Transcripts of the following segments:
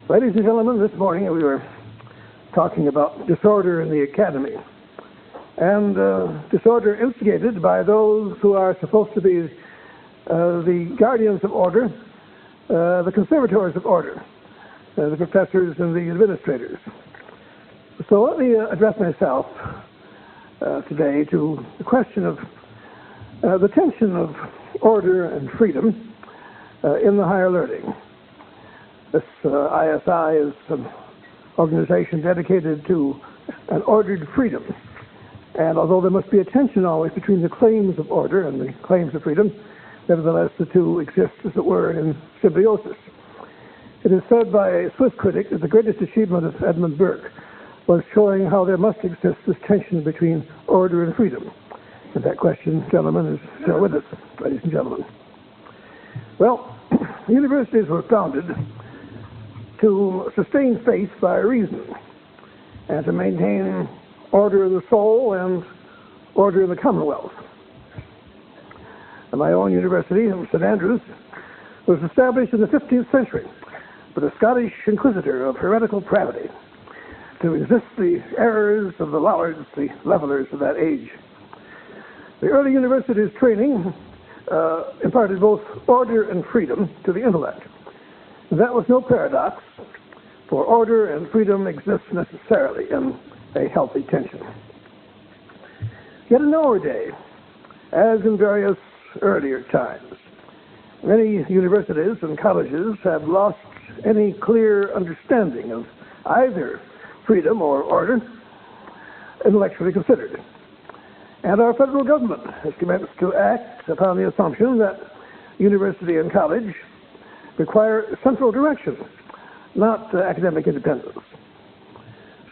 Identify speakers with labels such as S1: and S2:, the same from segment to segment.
S1: Ladies and gentlemen, this morning we were talking about disorder in the academy. And disorder instigated by those who are supposed to be the guardians of order, the conservators of order, the professors and the administrators. So let me address myself today to the question of the tension of order and freedom in the higher learning. This ISI is an organization dedicated to an ordered freedom. And although there must be a tension always between the claims of order and the claims of freedom, nevertheless the two exist, as it were, in symbiosis. It is said by a Swiss critic that the greatest achievement of Edmund Burke was showing how there must exist this tension between order and freedom. And that question, gentlemen, is still with us, ladies and gentlemen. Well, universities were founded to sustain faith by reason and to maintain order in the soul and order in the commonwealth. And my own university, St. Andrews, was established in the 15th century by a Scottish inquisitor of heretical pravity to resist the errors of the Lollards, the levelers of that age. The early university's training imparted both order and freedom to the intellect. And that was no paradox, for order and freedom exist necessarily in a healthy tension. Yet in our day, as in various earlier times, many universities and colleges have lost any clear understanding of either freedom or order, intellectually considered. And our federal government has commenced to act upon the assumption that university and college require central direction, not academic independence.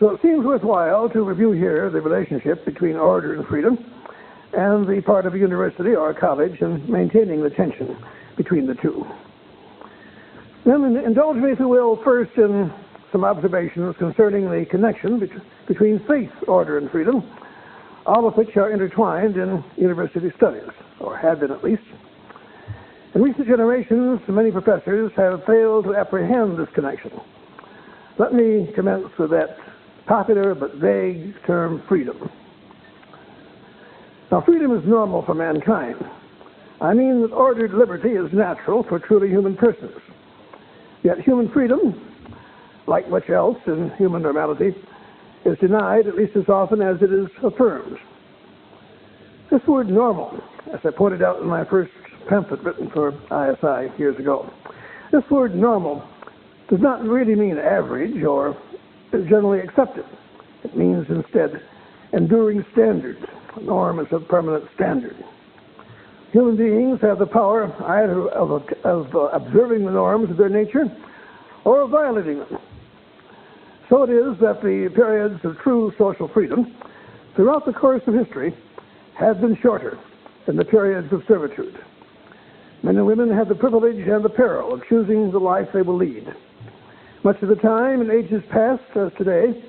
S1: So it seems worthwhile to review here the relationship between order and freedom and the part of a university or a college in maintaining the tension between the two. Then indulge me, if you will, first in some observations concerning the connection between faith, order, and freedom, all of which are intertwined in university studies, or have been at least. In recent generations, many professors have failed to apprehend this connection. Let me commence with that popular but vague term, freedom. Now, freedom is normal for mankind. I mean that ordered liberty is natural for truly human persons. Yet human freedom, like much else in human normality, is denied at least as often as it is affirmed. This word normal, as I pointed out in my first pamphlet written for ISI years ago, this word normal does not really mean average or generally accepted. It means instead enduring standards. A norm is a permanent standard. Human beings have the power either of observing the norms of their nature or of violating them. So it is that the periods of true social freedom throughout the course of history have been shorter than the periods of servitude. Men and women have the privilege and the peril of choosing the life they will lead. Much of the time, in ages past as today,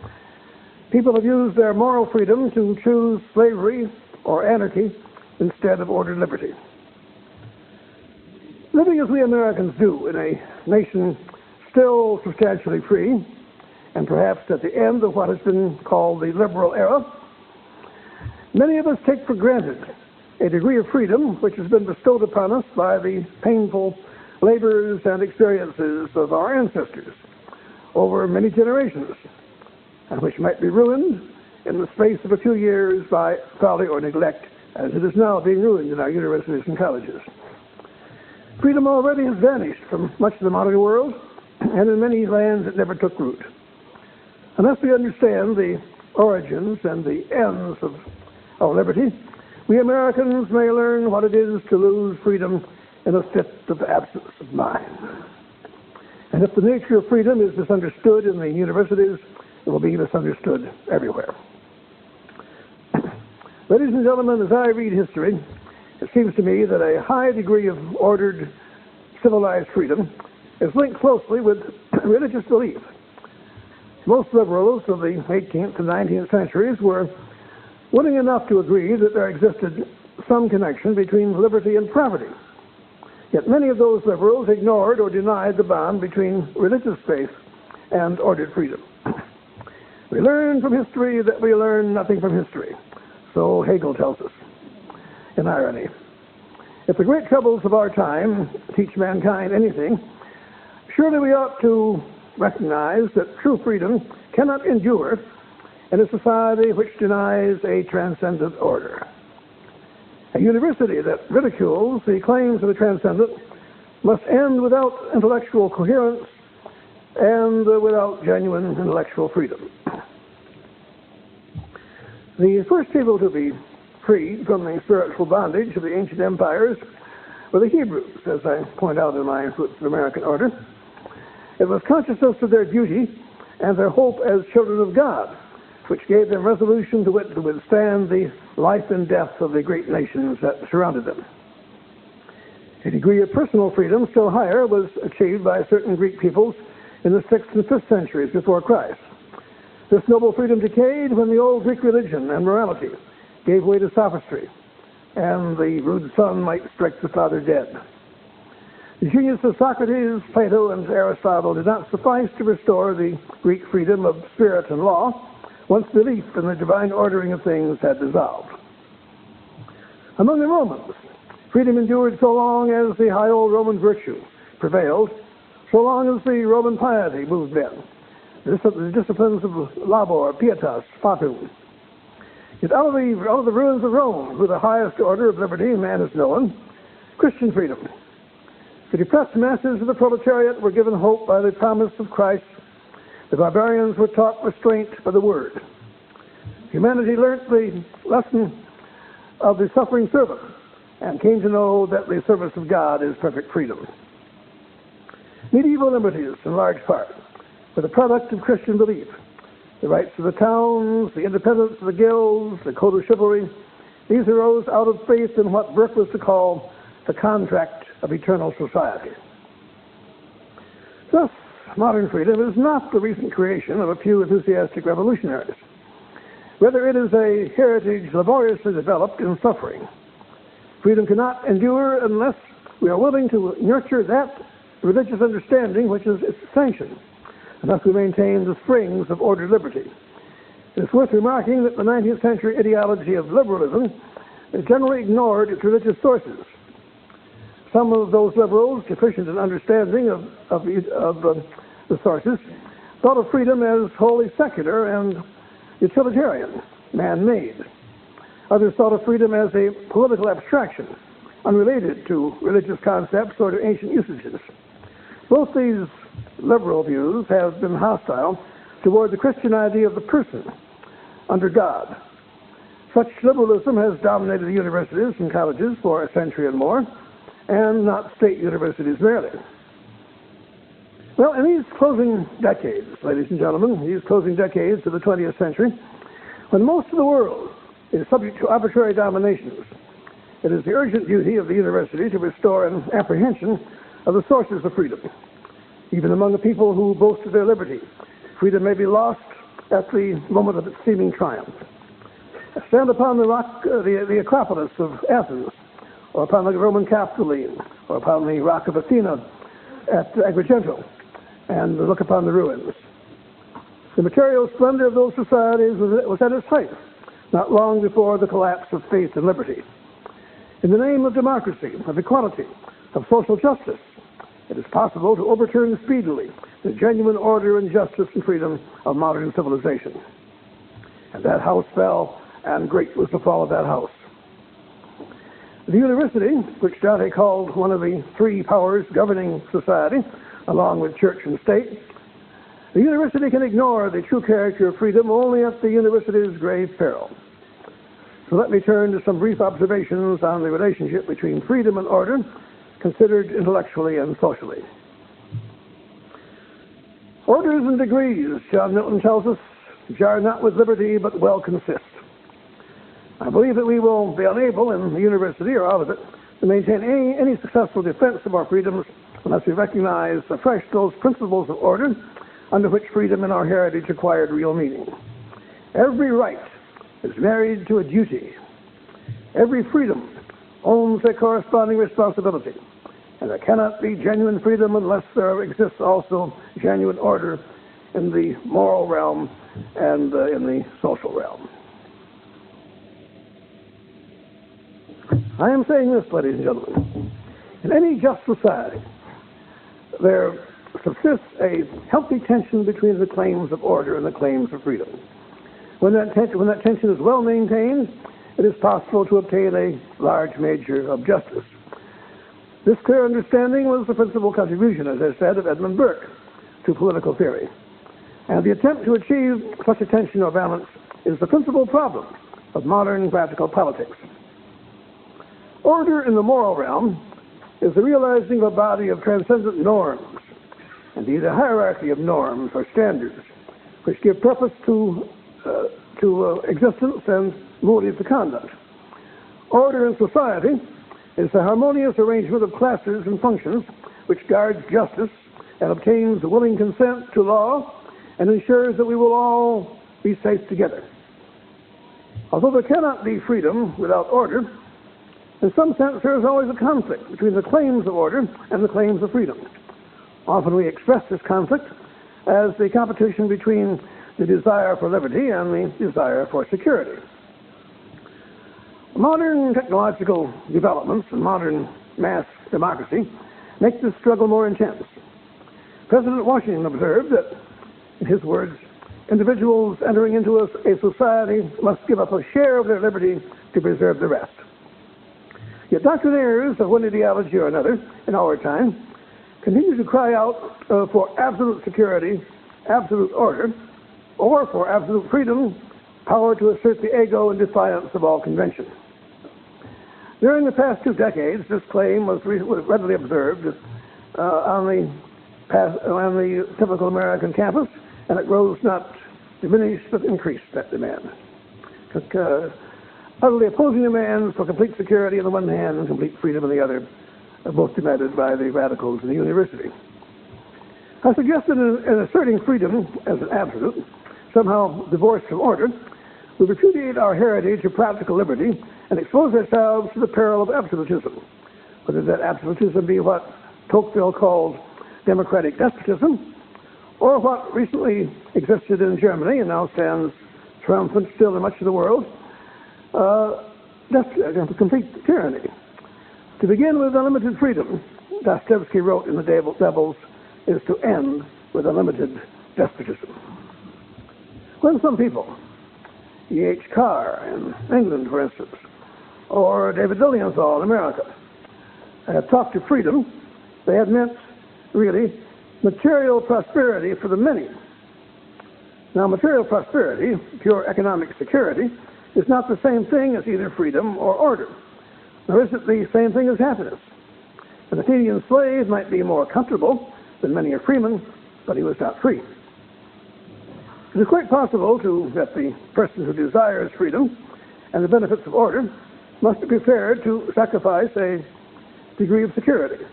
S1: people have used their moral freedom to choose slavery or anarchy instead of ordered liberty. Living as we Americans do in a nation still substantially free, and perhaps at the end of what has been called the liberal era, many of us take for granted a degree of freedom which has been bestowed upon us by the painful labors and experiences of our ancestors over many generations, and which might be ruined in the space of a few years by folly or neglect, as it is now being ruined in our universities and colleges. Freedom already has vanished from much of the modern world, and in many lands it never took root. Unless we understand the origins and the ends of our liberty, we Americans may learn what it is to lose freedom in a fit of absence of mind. And if the nature of freedom is misunderstood in the universities, it will be misunderstood everywhere. Ladies and gentlemen, as I read history, it seems to me that a high degree of ordered, civilized freedom is linked closely with religious belief. Most liberals of the 18th and 19th centuries were willing enough to agree that there existed some connection between liberty and poverty. Yet many of those liberals ignored or denied the bond between religious faith and ordered freedom. We learn from history that we learn nothing from history, so Hegel tells us, in irony. If the great troubles of our time teach mankind anything, surely we ought to recognize that true freedom cannot endure in a society which denies a transcendent order. A university that ridicules the claims of the transcendent must end without intellectual coherence and without genuine intellectual freedom. The first people to be freed from the spiritual bondage of the ancient empires were the Hebrews, as I point out in my Roots of American Order. It was consciousness of their duty and their hope as children of God which gave them resolution to withstand the life and death of the great nations that surrounded them. A degree of personal freedom still higher was achieved by certain Greek peoples in the 6th and 5th centuries before Christ. This noble freedom decayed when the old Greek religion and morality gave way to sophistry, and the rude son might strike the father dead. The genius of Socrates, Plato, and Aristotle did not suffice to restore the Greek freedom of spirit and law, once belief in the divine ordering of things had dissolved. Among the Romans, freedom endured so long as the high old Roman virtue prevailed, so long as the Roman piety moved men, the disciplines of labor, pietas, fatum. Yet out of the ruins of Rome, with the highest order of liberty man has known, Christian freedom. The depressed masses of the proletariat were given hope by the promise of Christ. The barbarians were taught restraint by the word. Humanity learnt the lesson of the suffering servant and came to know that the service of God is perfect freedom. Medieval liberties, in large part, were the product of Christian belief. The rights of the towns, the independence of the guilds, the code of chivalry, these arose out of faith in what Burke was to call the contract of eternal society. Thus, modern freedom is not the recent creation of a few enthusiastic revolutionaries. Rather, it is a heritage laboriously developed in suffering. Freedom cannot endure unless we are willing to nurture that religious understanding which is its sanction, unless we maintain the springs of ordered liberty. It is worth remarking that the 19th century ideology of liberalism generally ignored its religious sources. Some of those liberals, deficient in understanding of the sources, thought of freedom as wholly secular and utilitarian, man-made. Others thought of freedom as a political abstraction, unrelated to religious concepts or to ancient usages. Both these liberal views have been hostile toward the Christian idea of the person under God. Such liberalism has dominated the universities and colleges for a century and more, and not state universities merely. Well, in these closing decades, ladies and gentlemen, these closing decades of the 20th century, when most of the world is subject to arbitrary dominations, it is the urgent duty of the university to restore an apprehension of the sources of freedom. Even among the people who boast of their liberty, freedom may be lost at the moment of its seeming triumph. Stand upon the rock, the Acropolis of Athens, or upon the Roman Capitoline, or upon the rock of Athena at Agrigento, and look upon the ruins. The material splendor of those societies was at its height, not long before the collapse of faith and liberty. In the name of democracy, of equality, of social justice, it is possible to overturn speedily the genuine order and justice and freedom of modern civilization. And that house fell, and great was the fall of that house. The university, which Dante called one of the three powers governing society, along with church and state, the university can ignore the true character of freedom only at the university's grave peril. So let me turn to some brief observations on the relationship between freedom and order, considered intellectually and socially. Orders and degrees, John Milton tells us, jar not with liberty, but well consist. I believe that we will be unable in the university or out of it to maintain any successful defense of our freedoms unless we recognize afresh those principles of order under which freedom in our heritage acquired real meaning. Every right is married to a duty. Every freedom owns a corresponding responsibility. And there cannot be genuine freedom unless there exists also genuine order in the moral realm and in the social realm. I am saying this, ladies and gentlemen. In any just society, there subsists a healthy tension between the claims of order and the claims of freedom. When that tension is well maintained, it is possible to obtain a large measure of justice. This clear understanding was the principal contribution, as I said, of Edmund Burke to political theory. And the attempt to achieve such a tension or balance is the principal problem of modern practical politics. Order in the moral realm is the realizing of a body of transcendent norms, indeed a hierarchy of norms or standards, which give purpose to existence and motive to conduct. Order in society is the harmonious arrangement of classes and functions which guards justice and obtains the willing consent to law and ensures that we will all be safe together. Although there cannot be freedom without order, in some sense there is always a conflict between the claims of order and the claims of freedom. Often we express this conflict as the competition between the desire for liberty and the desire for security. Modern technological developments and modern mass democracy make this struggle more intense. President Washington observed that, in his words, individuals entering into a society must give up a share of their liberty to preserve the rest. Yet doctrinaires of one ideology or another in our time continue to cry out for absolute security, absolute order, or for absolute freedom, power to assert the ego in defiance of all convention. During the past 2 decades, this claim was readily observed on the typical American campus, and it grows not diminished but increased that demand. Utterly opposing demands for complete security on the one hand and complete freedom on the other are both demanded by the radicals in the university. I suggested in asserting freedom as an absolute, somehow divorced from order, we repudiate our heritage of practical liberty and expose ourselves to the peril of absolutism, whether that absolutism be what Tocqueville called democratic despotism, or what recently existed in Germany and now stands triumphant still in much of the world, complete tyranny. To begin with unlimited freedom, Dostoevsky wrote in The Devils, is to end with unlimited despotism. When some people, E.H. Carr in England, for instance, or David Lilienthal in America, have talked of freedom, they have meant, really, material prosperity for the many. Now, material prosperity, pure economic security, is not the same thing as either freedom or order, nor is it the same thing as happiness. An Athenian slave might be more comfortable than many a freeman, but he was not free. It is quite possible that the person who desires freedom and the benefits of order must be prepared to sacrifice a degree of security.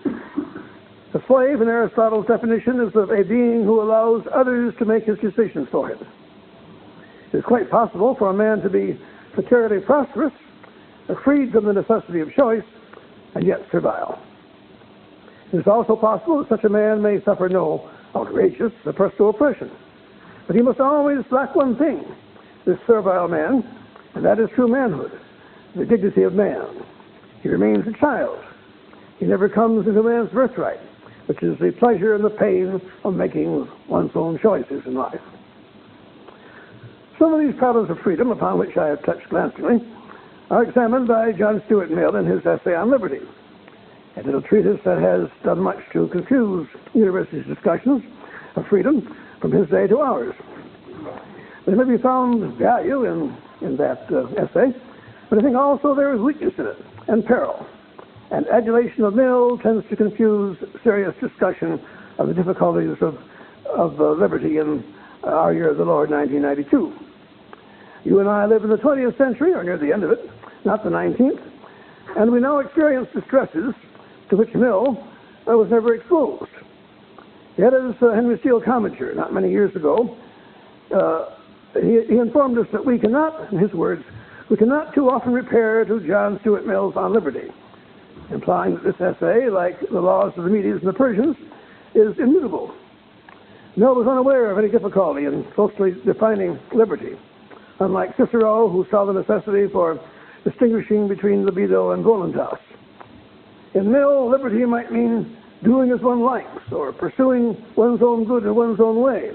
S1: A slave, in Aristotle's definition, is of a being who allows others to make his decisions for him. It is quite possible for a man to be materially prosperous, freed from the necessity of choice, and yet servile. It is also possible that such a man may suffer no outrageous or personal oppression. But he must always lack one thing, this servile man, and that is true manhood, the dignity of man. He remains a child. He never comes into man's birthright, which is the pleasure and the pain of making one's own choices in life. Some of these problems of freedom, upon which I have touched glancingly, are examined by John Stuart Mill in his essay on liberty, a little treatise that has done much to confuse universities' discussions of freedom from his day to ours. There may be found value in that essay, but I think also there is weakness in it and peril. And adulation of Mill tends to confuse serious discussion of the difficulties of liberty in our year of the Lord, 1992. You and I live in the 20th century, or near the end of it, not the 19th, and we now experience distresses to which Mill was never exposed. Yet, as Henry Steele commented not many years ago, he informed us that we cannot, in his words, we cannot too often repair to John Stuart Mill's On Liberty, implying that this essay, like the laws of the Medes and the Persians, is immutable. Mill was unaware of any difficulty in closely defining liberty, unlike Cicero, who saw the necessity for distinguishing between libido and voluntas. In Mill, liberty might mean doing as one likes, or pursuing one's own good in one's own way,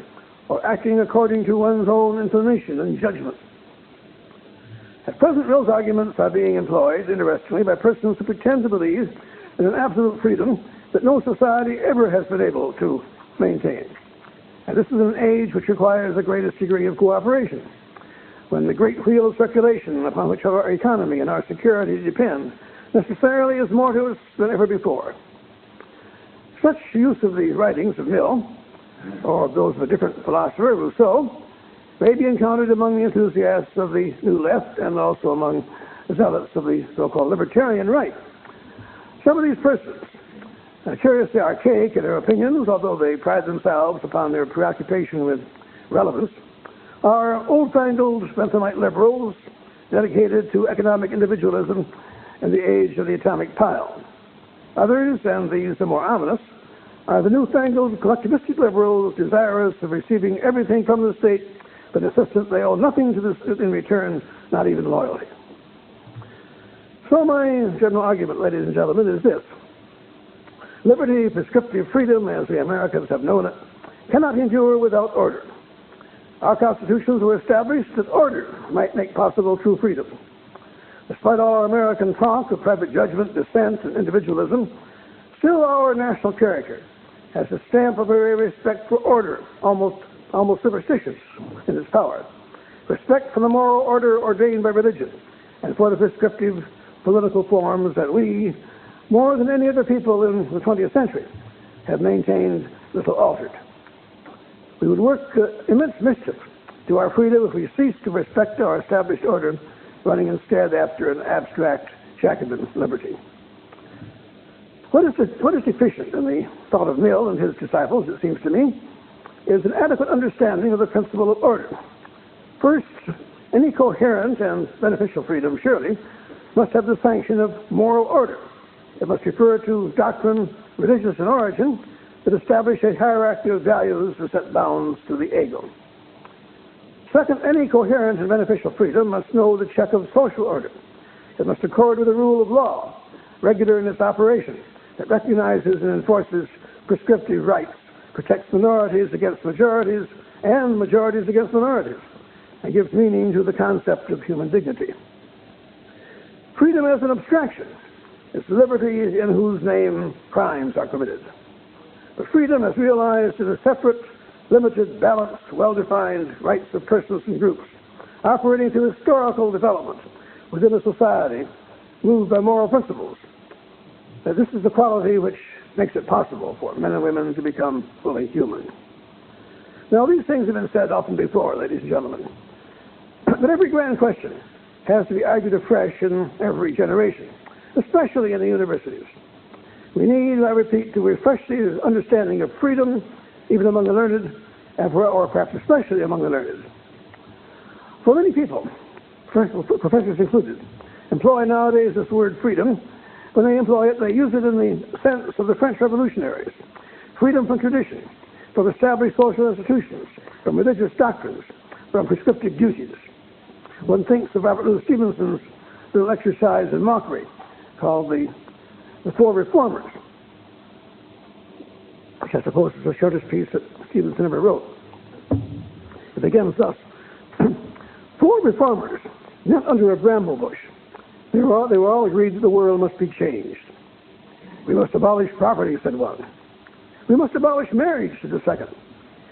S1: or acting according to one's own inclination and judgment. At present, Mill's arguments are being employed, interestingly, by persons who pretend to believe in an absolute freedom that no society ever has been able to maintain. And this is an age which requires the greatest degree of cooperation, when the great wheel of circulation upon which our economy and our security depend necessarily is more to us than ever before. Such use of the writings of Mill, or those of a different philosopher, Rousseau, may be encountered among the enthusiasts of the New Left and also among the zealots of the so-called libertarian right. Some of these persons, curiously archaic in their opinions, although they pride themselves upon their preoccupation with relevance, are old-fangled Benthamite liberals dedicated to economic individualism in the age of the atomic pile. Others, and these are more ominous, are the newfangled collectivistic liberals desirous of receiving everything from the state, but insistent they owe nothing to the state in return, not even loyalty. So my general argument, ladies and gentlemen, is this. Liberty, prescriptive freedom, as the Americans have known it, cannot endure without order. Our constitutions were established that order might make possible true freedom. Despite all our American talk of private judgment, dissent, and individualism, still our national character has a stamp of a respect for order, almost superstitious in its power. Respect for the moral order ordained by religion, and for the prescriptive political forms that we, more than any other people in the 20th century, have maintained little altered. We would work immense mischief to our freedom if we ceased to respect our established order, running instead after an abstract Jacobin liberty. What is deficient in the thought of Mill and his disciples, it seems to me, is an adequate understanding of the principle of order. First, any coherent and beneficial freedom, surely, must have the sanction of moral order. It must refer to doctrine, religious in origin, that establish a hierarchy of values to set bounds to the ego. Second, any coherent and beneficial freedom must know the check of social order. It must accord with the rule of law, regular in its operation, that recognizes and enforces prescriptive rights, protects minorities against majorities, and majorities against minorities, and gives meaning to the concept of human dignity. Freedom as an abstraction is liberty in whose name crimes are committed. But freedom as realized is a separate, limited, balanced, well-defined rights of persons and groups, operating through historical development within a society moved by moral principles. That this is the quality which makes it possible for men and women to become fully human. Now, these things have been said often before, ladies and gentlemen. But every grand question has to be argued afresh in every generation, especially in the universities. We need, I repeat, to refresh the understanding of freedom, even among the learned, or perhaps especially among the learned. For many people, professors included, employ nowadays this word freedom. When they employ it, they use it in the sense of the French revolutionaries. Freedom from tradition, from established social institutions, from religious doctrines, from prescriptive duties. One thinks of Robert Louis Stevenson's little exercise in mockery called the Four Reformers, which I suppose is the shortest piece that Stevenson ever wrote. It begins thus. 4 reformers met under a bramble bush. They were all agreed that the world must be changed. We must abolish property, said one. We must abolish marriage, said the second.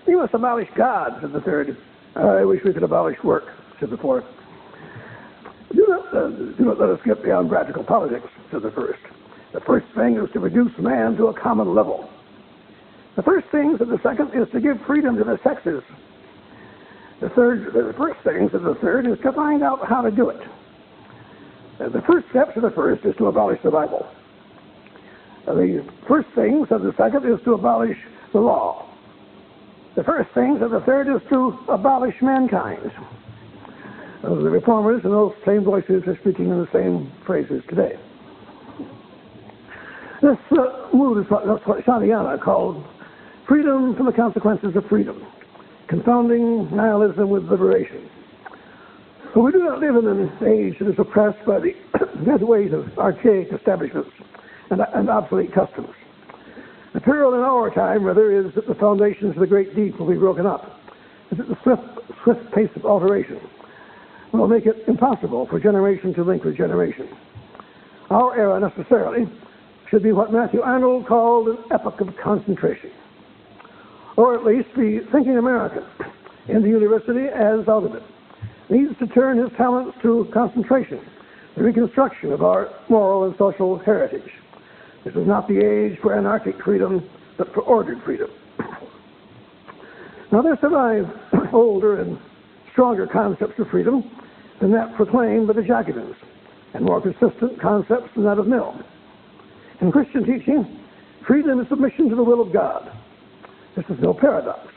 S1: We must abolish God, said the third. I wish we could abolish work, said the fourth. Do not let us get beyond practical politics, said the first. The first thing is to reduce man to a common level. The first thing, said the second, is to give freedom to the sexes. The first thing, said the third, is to find out how to do it. The first step, said the first, is to abolish the Bible. The first thing, said the second, is to abolish the law. The first thing, said the third, is to abolish mankind. The reformers and those same voices are speaking in the same phrases today. This mood is what Santayana called freedom from the consequences of freedom, confounding nihilism with liberation. For we do not live in an age that is oppressed by the dead weight of archaic establishments and obsolete customs. The peril in our time, rather, is that the foundations of the great deep will be broken up, and that the swift pace of alteration will make it impossible for generation to link with generation. Our era, necessarily, should be what Matthew Arnold called an epoch of concentration, or at least the thinking American in the university, as out of it, needs to turn his talents to concentration, the reconstruction of our moral and social heritage. This is not the age for anarchic freedom, but for ordered freedom. Now there survive older and stronger concepts of freedom than that proclaimed by the Jacobins, and more persistent concepts than that of Mill. In Christian teaching, freedom is submission to the will of God. This is no paradox.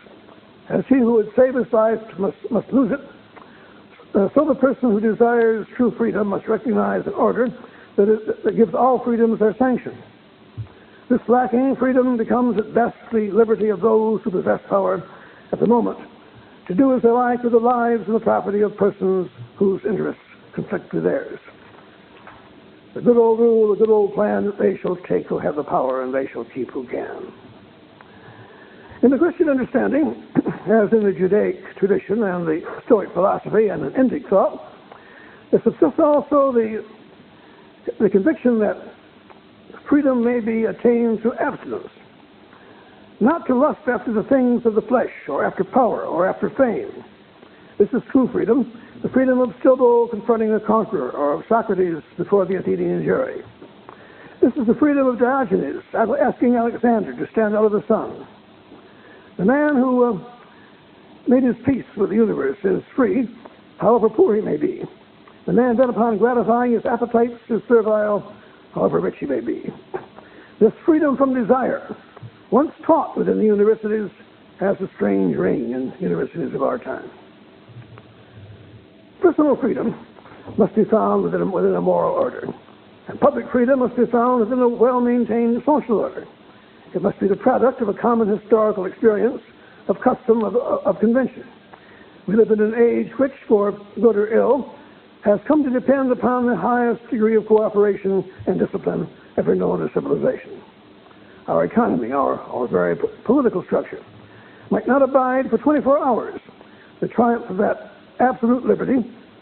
S1: As he who would save his life must lose it, so the person who desires true freedom must recognize an order that gives all freedoms their sanction. This lacking freedom becomes at best the liberty of those who possess power at the moment to do as they like with the lives and the property of persons whose interests conflict with theirs. The good old rule, the good old plan that they shall take who have the power and they shall keep who can. In the Christian understanding, as in the Judaic tradition and the Stoic philosophy and in Indic thought, there subsists also the conviction that freedom may be attained through abstinence, not to lust after the things of the flesh or after power or after fame. This is true freedom, the freedom of Strabo confronting the conqueror or of Socrates before the Athenian jury. This is the freedom of Diogenes asking Alexander to stand out of the sun. The man who made his peace with the universe is free, however poor he may be. The man bent upon gratifying his appetites is servile, however rich he may be. This freedom from desire, once taught within the universities, has a strange ring in universities of our time. Personal freedom must be found within a moral order, and public freedom must be found within a well-maintained social order. It must be the product of a common historical experience, of custom, of convention. We live in an age which, for good or ill, has come to depend upon the highest degree of cooperation and discipline ever known as civilization. Our economy, our very political structure, might not abide for 24 hours the triumph of that absolute liberty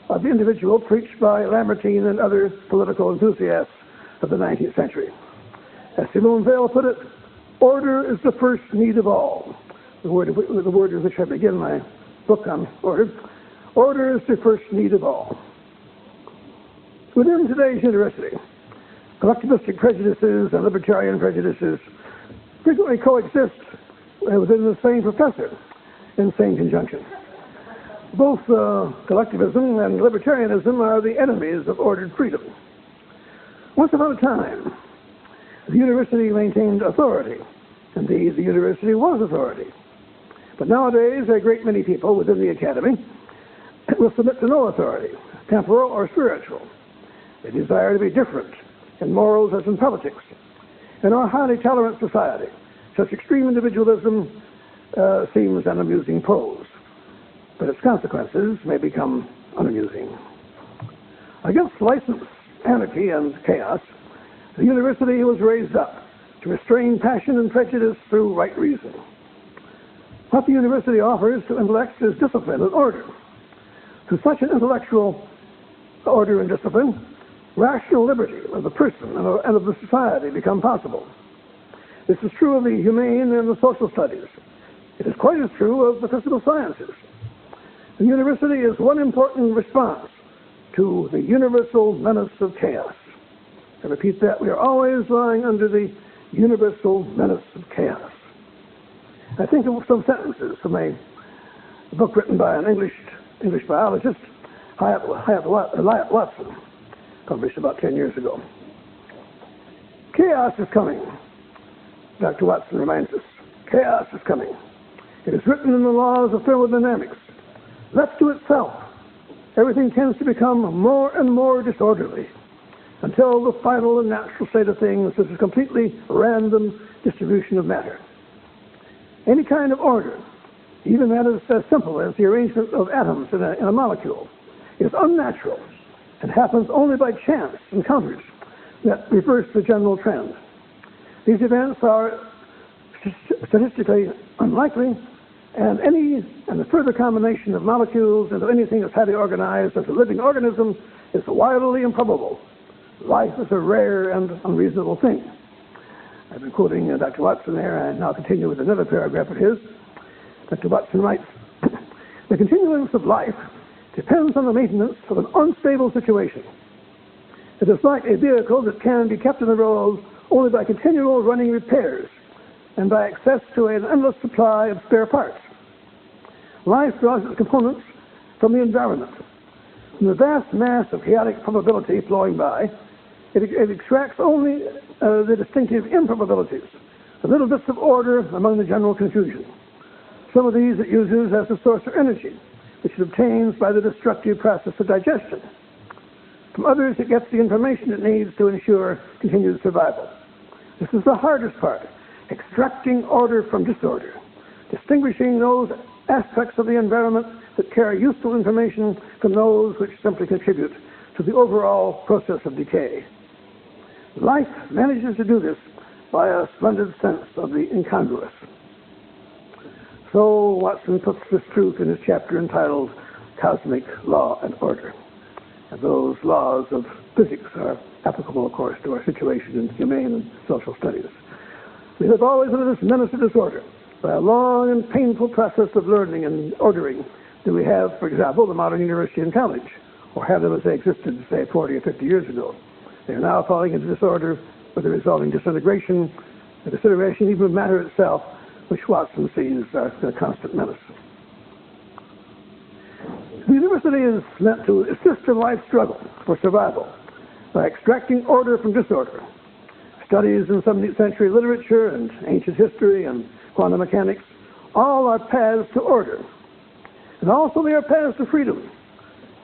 S1: of the individual preached by Lamartine and other political enthusiasts of the 19th century. As Simone Weil put it, order is the first need of all. The word with which I begin my book on order. Order is the first need of all. Within today's university, collectivistic prejudices and libertarian prejudices frequently coexist within the same professor in the same conjunction. Both collectivism and libertarianism are the enemies of ordered freedom. Once upon a time, the university maintained authority. Indeed, the university was authority. But nowadays, a great many people within the academy will submit to no authority, temporal or spiritual. They desire to be different in morals as in politics. In our highly tolerant society, such extreme individualism seems an amusing pose, but its consequences may become unamusing. Against license, anarchy, and chaos, the university was raised up to restrain passion and prejudice through right reason. What the university offers to intellects is discipline and order. Through such an intellectual order and discipline, rational liberty of the person and of the society become possible. This is true of the humane and the social studies. It is quite as true of the physical sciences. The university is one important response to the universal menace of chaos. I repeat that. We are always lying under the universal menace of chaos. I think of some sentences from a book written by an English biologist, Hyatt Watson, published about 10 years ago. Chaos is coming, Dr. Watson reminds us. Chaos is coming. It is written in the laws of thermodynamics. Left to itself, everything tends to become more and more disorderly until the final and natural state of things is a completely random distribution of matter. Any kind of order, even that is as simple as the arrangement of atoms in a molecule, is unnatural and happens only by chance encounters that reverse the general trend. These events are statistically unlikely, and the further combination of molecules into anything that's highly organized as a living organism is wildly improbable. Life is a rare and unreasonable thing. I've been quoting Dr. Watson there, and now continue with another paragraph of his. Dr. Watson writes, "The continuance of life depends on the maintenance of an unstable situation. It is like a vehicle that can be kept on the road only by continual running repairs and by access to an endless supply of spare parts. Life draws its components from the environment. From the vast mass of chaotic probability flowing by, it extracts only the distinctive improbabilities, the little bits of order among the general confusion. Some of these it uses as a source of energy, which it obtains by the destructive process of digestion. From others, it gets the information it needs to ensure continued survival. This is the hardest part, extracting order from disorder, distinguishing those aspects of the environment that carry useful information from those which simply contribute to the overall process of decay. Life manages to do this by a splendid sense of the incongruous." So Watson puts this truth in his chapter entitled Cosmic Law and Order. And those laws of physics are applicable, of course, to our situation in humane and social studies. We have always under this menace of disorder. By a long and painful process of learning and ordering, do we have, for example, the modern university and college, or have them as they existed, say, 40 or 50 years ago. They are now falling into disorder with the resulting disintegration, the disintegration even of matter itself, which Watson sees as a constant menace. The university is meant to assist in life's struggle for survival by extracting order from disorder. Studies in 17th century literature and ancient history and quantum mechanics all are paths to order. And also they are paths to freedom.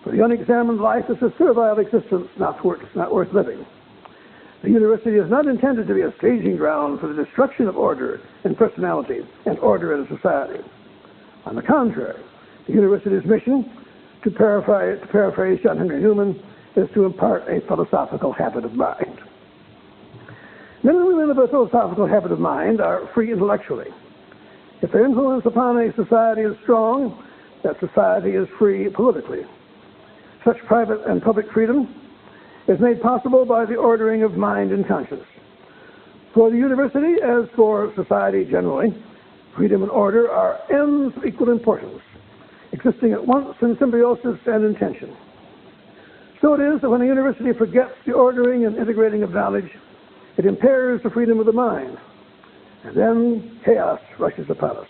S1: For the unexamined life is a servile existence not worth living. The university is not intended to be a staging ground for the destruction of order in personality and order in society. On the contrary, the university's mission, to paraphrase John Henry Newman, is to impart a philosophical habit of mind. Men and women of a philosophical habit of mind are free intellectually. If their influence upon a society is strong, that society is free politically. Such private and public freedom is made possible by the ordering of mind and conscience. For the university, as for society generally, freedom and order are ends of equal importance, existing at once in symbiosis and in tension. So it is that when a university forgets the ordering and integrating of knowledge, it impairs the freedom of the mind, and then chaos rushes upon us.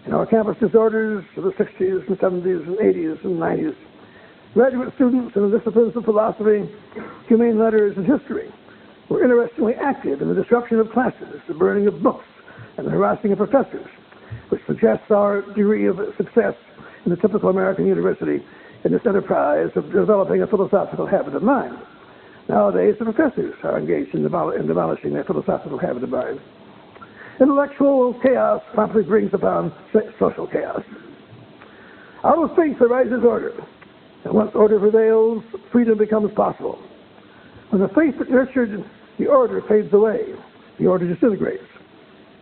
S1: In our campus disorders of the 60s and 70s and 80s and 90s, graduate students in the disciplines of philosophy, humane letters, and history were interestingly active in the disruption of classes, the burning of books, and the harassing of professors, which suggests our degree of success in the typical American university in this enterprise of developing a philosophical habit of mind. Nowadays, the professors are engaged in demolishing their philosophical habit of mind. Intellectual chaos promptly brings upon social chaos. Out of faith arises order. And once order prevails, freedom becomes possible. When the faith that nurtured the order fades away, the order disintegrates.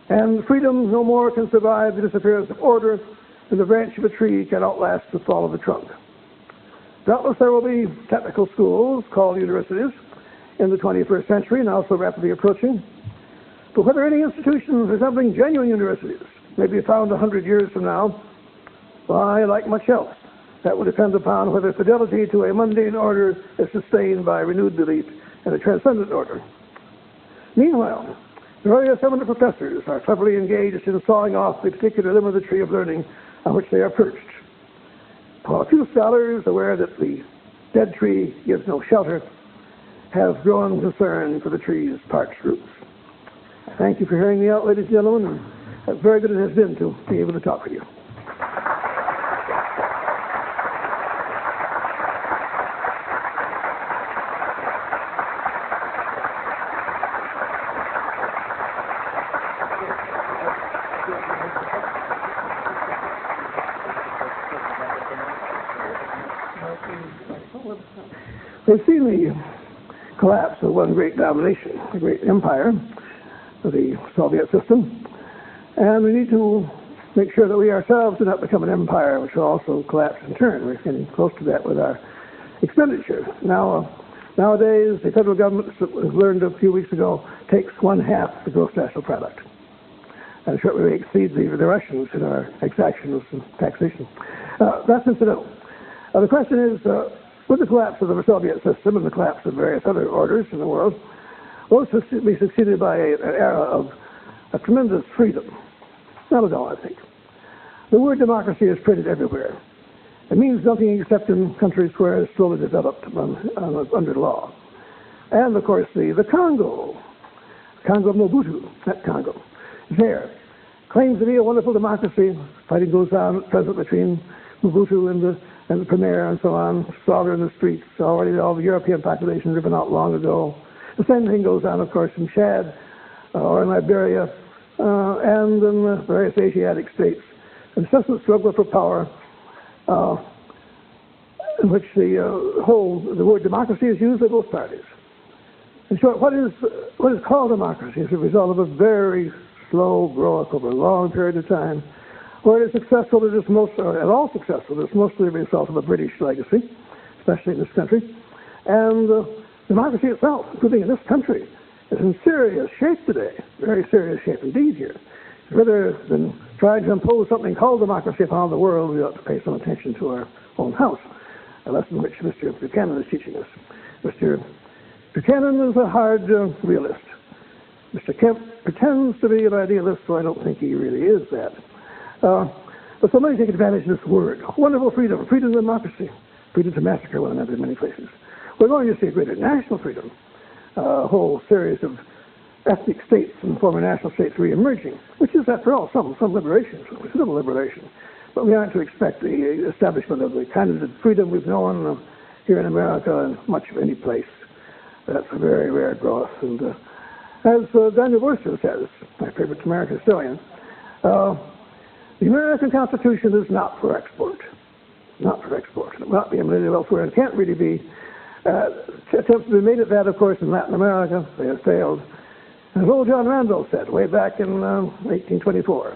S1: And freedom no more can survive the disappearance of order than the branch of a tree can outlast the fall of the trunk. Doubtless there will be technical schools called universities in the 21st century, now so rapidly approaching. But whether any institutions resembling genuine universities may be found 100 years from now, why, like much else, that will depend upon whether fidelity to a mundane order is sustained by renewed belief in a transcendent order. Meanwhile, various eminent professors are cleverly engaged in sawing off the particular limb of the tree of learning on which they are perched. While a few scholars, aware that the dead tree gives no shelter, have grown concern for the tree's parched roots. I thank you for hearing me out, ladies and gentlemen, and very good it has been to be able to talk with you. We've seen the collapse of one great domination, a great empire, the Soviet system, and we need to make sure that we ourselves do not become an empire which will also collapse in turn. We're getting close to that with our expenditure. Nowadays, the federal government, as learned a few weeks ago, takes 1/2 the gross national product. And shortly we exceed the Russians in our exactions and taxation. That's incidental. The question is, with the collapse of the Soviet system and the collapse of various other orders in the world, will this be succeeded by an era of a tremendous freedom? Not at all, I think. The word democracy is printed everywhere. It means nothing except in countries where it's slowly developed under law. And, of course, the Congo of Mobutu, that Congo, there, claims to be a wonderful democracy. Fighting goes on at present between Mobutu and the premier and so on. Slaughter in the streets. Already all the European population driven out long ago. The same thing goes on, of course, in Chad or in Liberia and in the various Asiatic states. An incessant struggle for power in which the word democracy is used by both parties. In short, what is called democracy is a result of a very slow growth over a long period of time. Where it is successful, it is at all successful, it's mostly a result of a British legacy, especially in this country. And democracy itself, including in this country, is in serious shape today, very serious shape indeed here. Rather than trying to impose something called democracy upon the world, we ought to pay some attention to our own house, a lesson which Mr. Buchanan is teaching us. Mr. Buchanan is a hard realist. Mr. Kemp pretends to be an idealist, so I don't think he really is that. But so many take advantage of this word. Wonderful freedom, freedom of democracy, freedom to massacre one another in many places. We're going to see a greater national freedom, a whole series of ethnic states and former national states re-emerging, which is, after all, some liberation, considerable liberation. But we aren't to expect the establishment of the kind of freedom we've known here in America and much of any place. That's a very rare growth. And as Daniel Worcester says, my favorite American historian, the American Constitution is not for export. Not for export. It will not be emulated elsewhere. It can't really be. Attempts to be made at that, of course, in Latin America. They have failed. As old John Randolph said way back in 1824,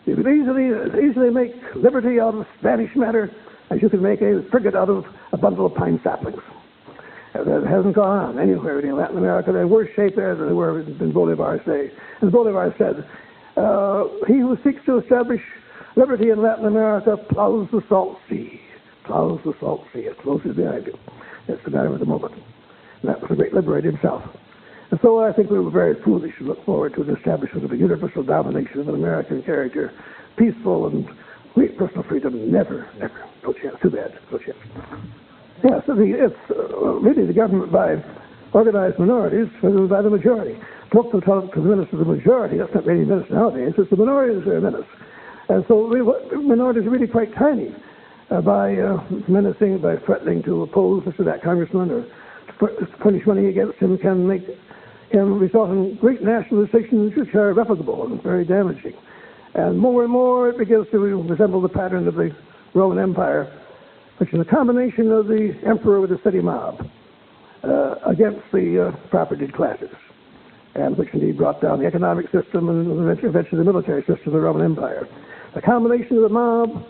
S1: you can easily make liberty out of Spanish matter as you can make a frigate out of a bundle of pine saplings. That hasn't gone on anywhere in Latin America. They're in worse shape there than they were in Bolivar's day. As Bolivar said, he who seeks to establish liberty in Latin America plows the salt sea. Plows the salt sea. It closes behind him. That's the matter of the moment. And that was a great liberator himself. And so I think we were very foolish to look forward to an establishment of a universal domination of an American character, peaceful and great personal freedom. Never, never. No chance. Too bad. No chance. Yes, it's really the government by organized minorities rather than by the majority. Talk to the menace of the majority. That's not really a menace nowadays. It's the minorities that are a menace. And so minorities are really quite tiny by menacing, by threatening to oppose this or that congressman or to punish money against him can result in great national decisions which are irrevocable and very damaging. And more it begins to resemble the pattern of the Roman Empire, which is a combination of the emperor with the city mob against the propertied classes, and which indeed brought down the economic system and eventually the military system of the Roman Empire. A combination of the mob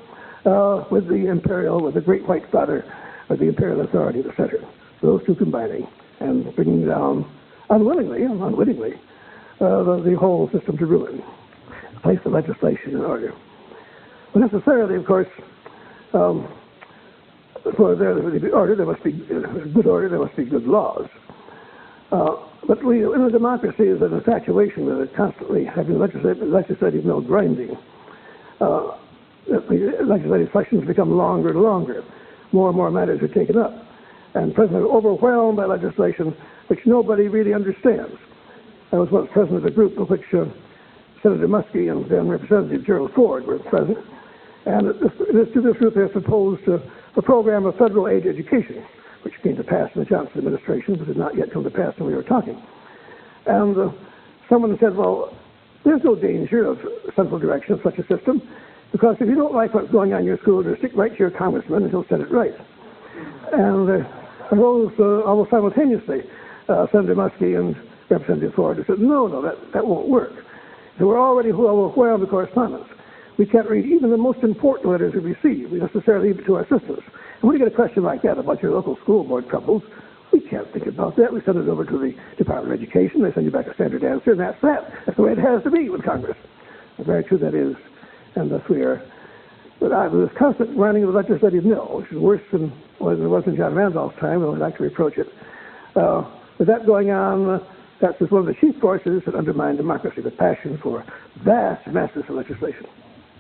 S1: with the great white father, with the imperial authority at the center. Those two combining and bringing down, unwittingly, the whole system to ruin. Place the legislation in order. But necessarily, of course, for there to be order, there must be good order, there must be good laws. But in a democracy is an infatuation with it, constantly having legislative mill grinding. The legislative sessions become longer and longer. More and more matters are taken up. And presidents are overwhelmed by legislation which nobody really understands. I was once president of a group of which Senator Muskie and then Representative Gerald Ford were present. And to this group they have proposed a program of federal aid education, which came to pass in the Johnson administration, but did not yet come to pass when we were talking. And someone said, well, there's no danger of central direction of such a system, because if you don't like what's going on in your school district, write to your congressman and he'll set it right. And arose almost simultaneously. Senator Muskie and Representative Ford said, no, that won't work. So we're already overwhelmed with correspondence. We can't read even the most important letters we receive. We necessarily leave it to our assistants. And when you get a question like that about your local school board troubles, we can't think about that. We send it over to the Department of Education. They send you back a standard answer, and that's that. That's the way it has to be with Congress. And very true that is. And thus we are. But this constant running of the legislative mill, which is worse than what it was in John Randolph's time, I would like to reproach it. With that going on, that's just one of the chief forces that undermine democracy, the passion for vast masses of legislation.